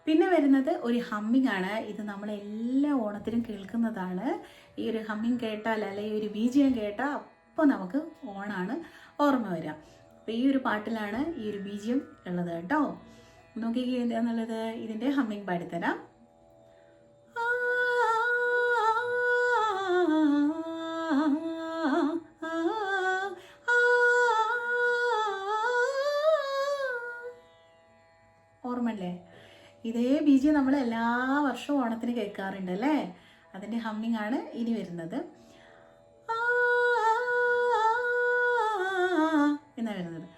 പിന്നെ വരുന്നത് ഒരു ഹമ്മിങ് ആണ്. ഇത് നമ്മൾ എല്ലാ ഓണത്തിനും കേൾക്കുന്നതാണ്. ഈ ഒരു ഹമ്മിങ് കേട്ടാൽ അല്ലെങ്കിൽ ഒരു ബീജിയം കേട്ടാൽ അപ്പോൾ നമുക്ക് ഓണാണ് ഓർമ്മ വരിക. അപ്പോൾ ഈ ഒരു പാട്ടിലാണ് ഈ ഒരു ബീജിയം ഉള്ളത് കേട്ടോ. നോക്കിക്കേ എന്താന്നുള്ളത്. ഇതിൻ്റെ ഹമ്മിങ് പാടിത്തരാം. ഓർമ്മല്ലേ? ഇതേ ബീജിയം നമ്മൾ എല്ലാ വർഷവും ഓണത്തിന് കേൾക്കാറുണ്ട് അല്ലേ? അതിൻ്റെ ഹമ്മിങ് ആണ് ഇനി വരുന്നത്. എന്നാ വരുന്നത്.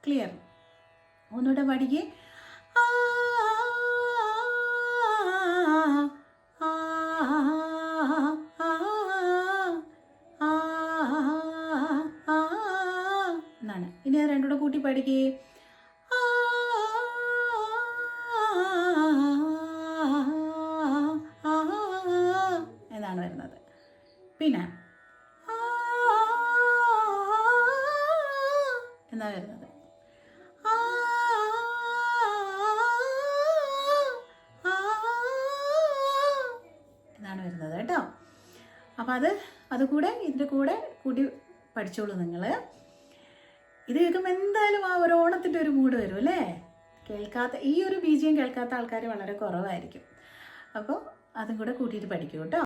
ക്ലിയർ? ഒന്നുകൂടെ പാടിക്കേ. എന്നാണ്. ഇനി അത് രണ്ടുകൂടെ കൂട്ടി പാടിക്കേ. എന്നാണ് വരുന്നത്. പിന്നെ എന്നാ വരുന്നത്. എന്നാണ് വരുന്നത് കേട്ടോ. അപ്പം അത് കൂടെ ഇതിൻ്റെ കൂടെ കൂട്ടി പഠിച്ചോളൂ നിങ്ങൾ. ഇത് കേൾക്കുമ്പോൾ എന്തായാലും ആ ഒരു ഓണത്തിൻ്റെ ഒരു മൂഡ് വരും അല്ലേ? ഈ ഒരു ബീജിയം കേൾക്കാത്ത ആൾക്കാർ വളരെ കുറവായിരിക്കും. അപ്പോൾ അതും കൂടെ കൂട്ടിയിട്ട് പഠിക്കും കേട്ടോ.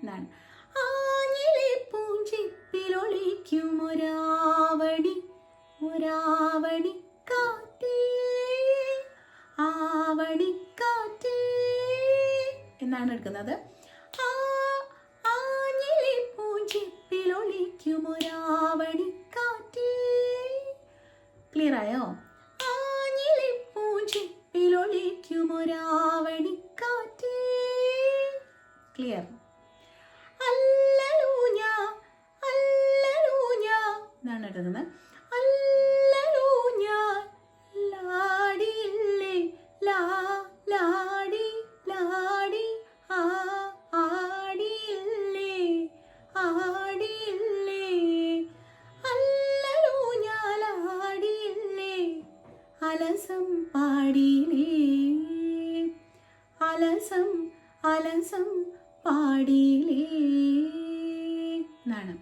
എന്നാണ്. ഒരാവണി കാറ്റേ ആവണിക്കാറ്റേ എന്നാണ് എടുക്കുന്നത്. ഒരാവണിക്കാറ്റേ. ക്ലിയർ ആയോ? ഒരാവണിക്കാറ്റേ. ക്ലിയർ? അല്ലലൂഞ്ഞ എന്നാണ് എടുക്കുന്നത്. അലസം പാടിയിലേ എന്നാണ്.